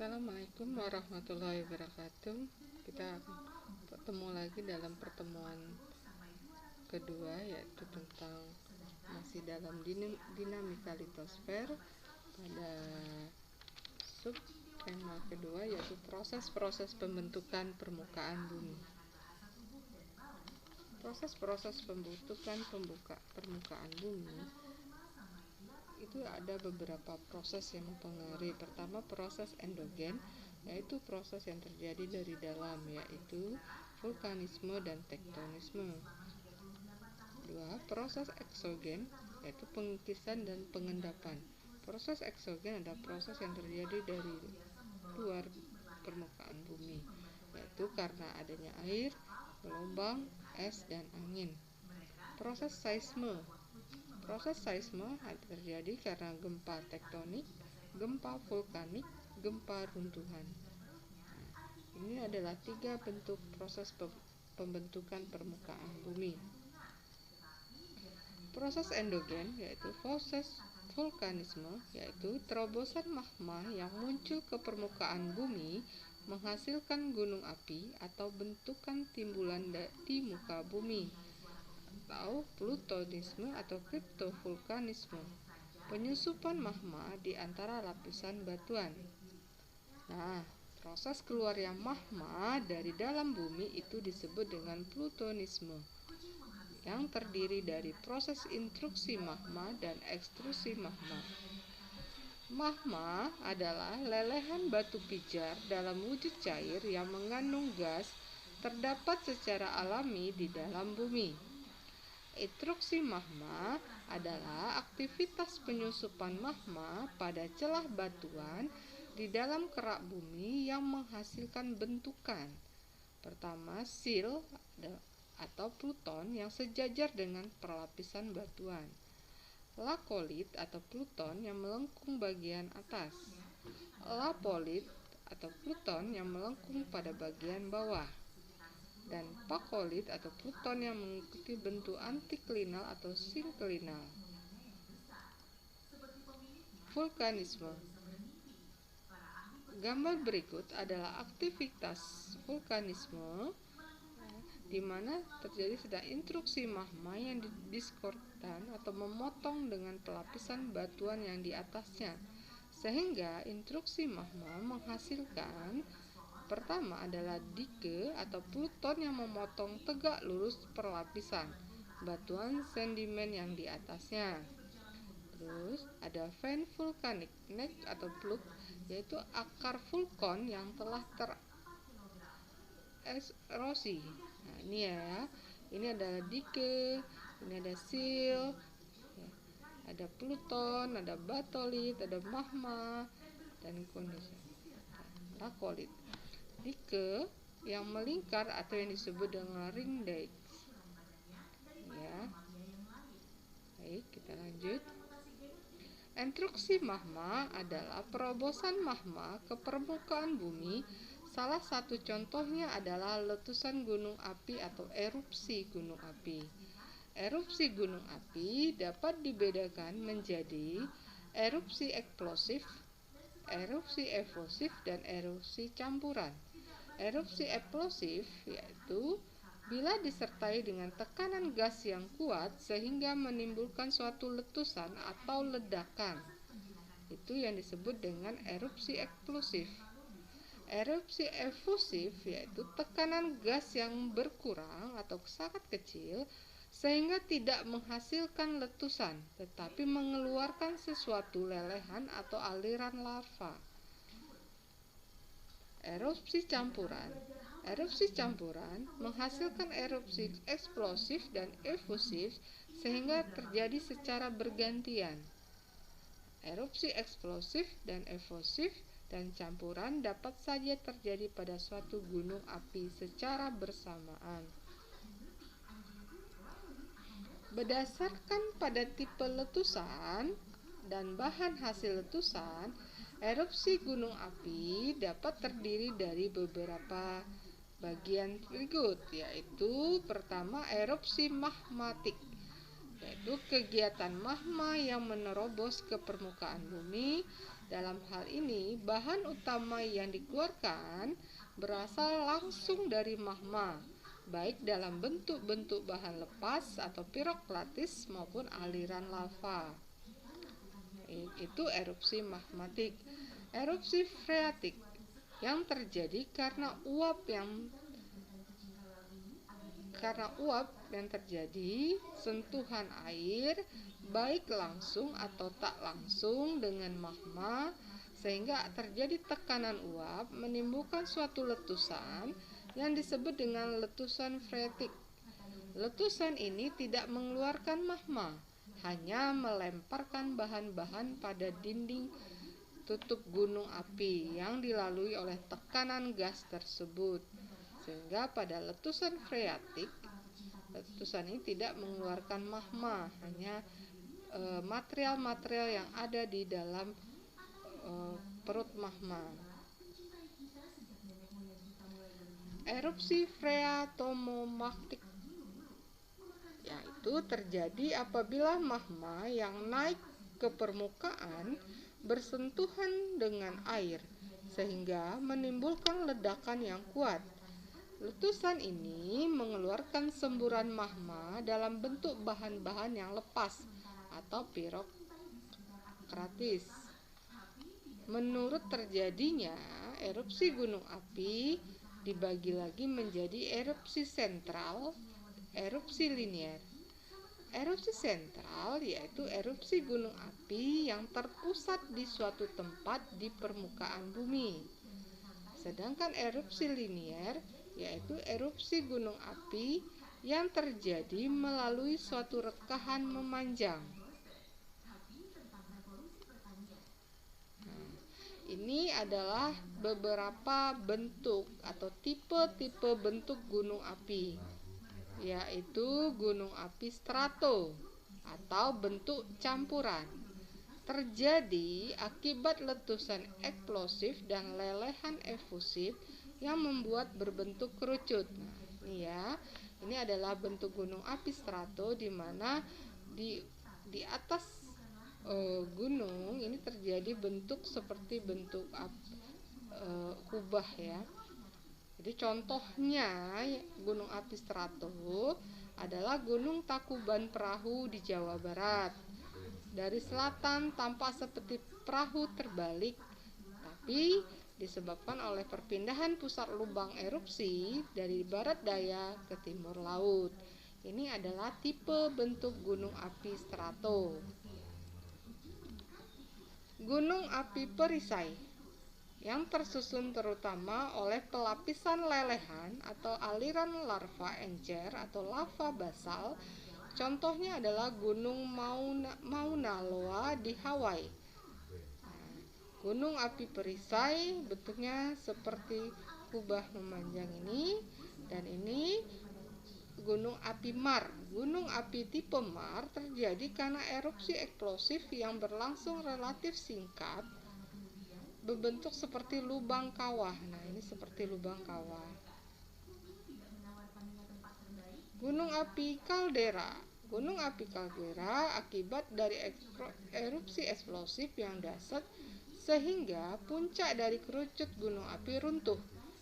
Assalamualaikum warahmatullahi wabarakatuh. Kita ketemu lagi dalam pertemuan kedua, yaitu tentang masih dalam dinamika litosfer pada sub tema kedua, yaitu proses-proses pembentukan permukaan bumi. Proses-proses pembentukan permukaan bumi itu ada beberapa proses yang mempengaruhi. Pertama, proses endogen, yaitu proses yang terjadi dari dalam, yaitu vulkanisme dan tektonisme. Dua, proses eksogen, yaitu pengikisan dan pengendapan. Proses eksogen adalah proses yang terjadi dari luar permukaan bumi, yaitu karena adanya air, gelombang, es, dan angin. Proses seisme. Proses seisme terjadi karena gempa tektonik, gempa vulkanik, gempa runtuhan. Ini adalah 3 bentuk proses pembentukan permukaan bumi. Proses endogen, yaitu proses vulkanisme, yaitu terobosan magma yang muncul ke permukaan bumi menghasilkan gunung api atau bentukan timbulan di muka bumi. Atau plutonisme atau kriptovulkanisme, penyusupan magma di antara lapisan batuan. Nah, proses keluarnya magma dari dalam bumi itu disebut dengan plutonisme, yang terdiri dari proses intrusi magma dan ekstrusi magma. Magma adalah lelehan batu pijar dalam wujud cair yang mengandung gas terdapat secara alami di dalam bumi. Intrusi magma adalah aktivitas penyusupan magma pada celah batuan di dalam kerak bumi yang menghasilkan bentukan. Pertama, sil atau pluton yang sejajar dengan perlapisan batuan. Lakolit atau pluton yang melengkung bagian atas. Lapolit atau pluton yang melengkung pada bagian bawah. Dan pakolit atau pluton yang mengikuti bentuk antiklinal atau sinklinal. Vulkanisme. Gambar berikut adalah aktivitas vulkanisme di mana terjadi sedang intrusi magma yang didiskordan atau memotong dengan pelapisan batuan yang di atasnya, sehingga intrusi magma menghasilkan pertama adalah dike atau pluton yang memotong tegak lurus perlapisan batuan sedimen yang di atasnya. Terus ada vein vulkanik neck atau plug, yaitu akar vulkan yang telah tererosi. Nah, ini ya. Ini adalah dike, ini ada sil, ada pluton, ada batolit, ada magma, dan kondisi lakolit. Dike yang melingkar atau yang disebut dengan ring dike. Ya. Baik, kita lanjut. Intrusi magma adalah perobosan magma ke permukaan bumi. Salah satu contohnya adalah letusan gunung api atau erupsi gunung api. Erupsi gunung api dapat dibedakan menjadi erupsi eksplosif, erupsi efusif, dan erupsi campuran. Erupsi eksplosif yaitu bila disertai dengan tekanan gas yang kuat sehingga menimbulkan suatu letusan atau ledakan. Itu yang disebut dengan erupsi eksplosif. Erupsi efusif yaitu tekanan gas yang berkurang atau sangat kecil sehingga tidak menghasilkan letusan tetapi mengeluarkan sesuatu lelehan atau aliran lava. Erupsi campuran. Erupsi campuran menghasilkan erupsi eksplosif dan efusif sehingga terjadi secara bergantian. Erupsi eksplosif dan efusif dan campuran dapat saja terjadi pada suatu gunung api secara bersamaan. Berdasarkan pada tipe letusan dan bahan hasil letusan, erupsi gunung api dapat terdiri dari beberapa bagian berikut, yaitu pertama erupsi magmatik, yaitu kegiatan magma yang menerobos ke permukaan bumi Dalam hal ini, bahan utama yang dikeluarkan berasal langsung dari magma, baik dalam bentuk-bentuk bahan lepas atau piroklatis maupun aliran lava. Itu erupsi magmatik. Erupsi freatik yang terjadi karena uap yang terjadi sentuhan air baik langsung atau tak langsung dengan magma, sehingga terjadi tekanan uap menimbulkan suatu letusan yang disebut dengan letusan freatik. Letusan ini tidak mengeluarkan magma, hanya melemparkan bahan-bahan pada dinding tutup gunung api yang dilalui oleh tekanan gas tersebut. Sehingga pada letusan freatik, letusan ini tidak mengeluarkan magma, hanya material-material yang ada di dalam perut magma. Erupsi phreatomagmatik yaitu terjadi apabila magma yang naik ke permukaan bersentuhan dengan air sehingga menimbulkan ledakan yang kuat. Letusan ini mengeluarkan semburan magma dalam bentuk bahan-bahan yang lepas atau pirokratis. Menurut terjadinya erupsi gunung api dibagi lagi menjadi erupsi sentral, erupsi linier. Erupsi sentral yaitu erupsi gunung api yang terpusat di suatu tempat di permukaan bumi. Sedangkan erupsi linier yaitu erupsi gunung api yang terjadi melalui suatu rekahan memanjang. Ini adalah beberapa bentuk atau tipe-tipe bentuk gunung api, yaitu gunung api strato atau bentuk campuran. Terjadi akibat letusan eksplosif dan lelehan efusif yang membuat berbentuk kerucut. Nah, ini adalah bentuk gunung api strato, di mana di atas gunung ini terjadi bentuk seperti bentuk kubah ya. Jadi contohnya gunung api strato adalah Gunung Tangkuban Perahu di Jawa Barat. Dari selatan tampak seperti perahu terbalik, tapi disebabkan oleh perpindahan pusat lubang erupsi dari barat daya ke timur laut. Ini adalah tipe bentuk gunung api strato. Gunung api perisai yang tersusun terutama oleh pelapisan lelehan atau aliran larva encer atau lava basal. Contohnya adalah Gunung Mauna Loa di Hawaii. Gunung api perisai bentuknya seperti kubah memanjang ini, dan ini gunung api Mar. Gunung api tipe Mar terjadi karena erupsi eksplosif yang berlangsung relatif singkat, berbentuk seperti lubang kawah. Nah, ini seperti lubang kawah. Gunung api kaldera. Gunung api kaldera akibat dari erupsi eksplosif yang dahsyat sehingga puncak dari kerucut gunung api runtuh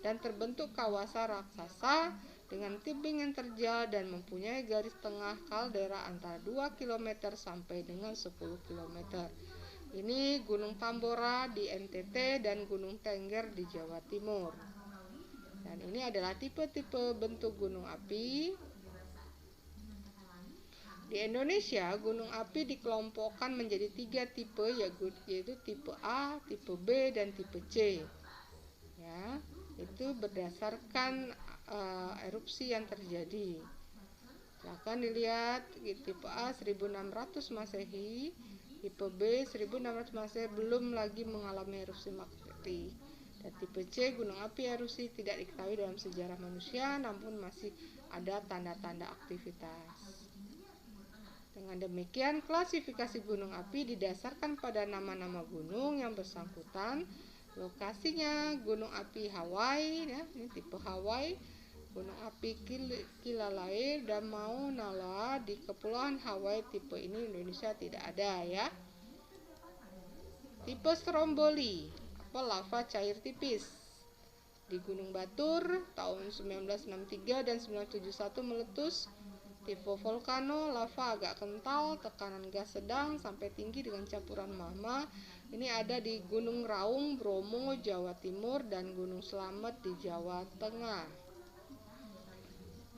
dan terbentuk kawasan raksasa dengan tebing yang terjal dan mempunyai garis tengah kaldera antara 2 km sampai dengan 10 km. Ini Gunung Tambora di NTT dan Gunung Tengger di Jawa Timur. Dan ini adalah tipe-tipe bentuk gunung api. Di Indonesia, gunung api dikelompokkan menjadi 3 tipe, yaitu tipe A, tipe B, dan tipe C. Ya, itu berdasarkan erupsi yang terjadi. Silakan dilihat tipe A 1600 Masehi, tipe B 1600 Masehi belum lagi mengalami erupsi magmatik. Dan tipe C gunung api erupsi tidak diketahui dalam sejarah manusia, namun masih ada tanda-tanda aktivitas. Dengan demikian, klasifikasi gunung api didasarkan pada nama-nama gunung yang bersangkutan, lokasinya. Gunung api Hawaii, ya, ini tipe Hawaii. Gunung api Kilauea dan Mauna Loa di Kepulauan Hawaii, tipe ini Indonesia tidak ada ya. Tipe stromboli, lava cair tipis. Di Gunung Batur tahun 1963 dan 1971 meletus. Tipe volcano, lava agak kental, tekanan gas sedang sampai tinggi dengan campuran magma. Ini ada di Gunung Raung, Bromo, Jawa Timur, dan Gunung Slamet di Jawa Tengah.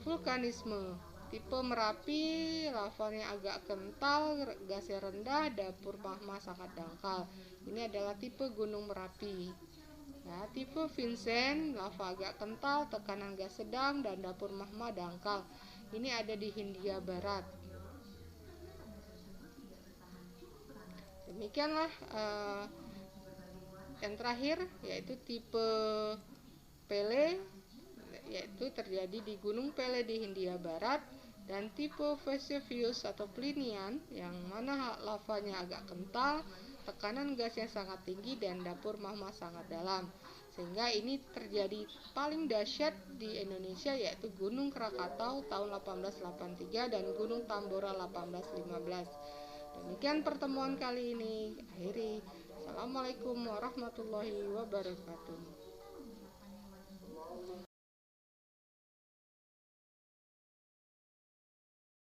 Vulkanisme, tipe Merapi, lavanya agak kental, gasnya rendah, dapur magma sangat dangkal. Ini adalah tipe Gunung Merapi. Ya, tipe Vincent, lava agak kental, tekanan gas sedang, dan dapur magma dangkal. Ini ada di Hindia Barat. Demikianlah yang terakhir, yaitu tipe Pele, yaitu terjadi di Gunung Pele di Hindia Barat, dan tipe Vesuvius atau Plinian yang mana lavanya agak kental, tekanan gasnya sangat tinggi, dan dapur magma sangat dalam. Sehingga ini terjadi paling dahsyat di Indonesia, yaitu Gunung Krakatau tahun 1883 dan Gunung Tambora 1815. Demikian pertemuan kali ini. Akhiri. Assalamualaikum warahmatullahi wabarakatuh.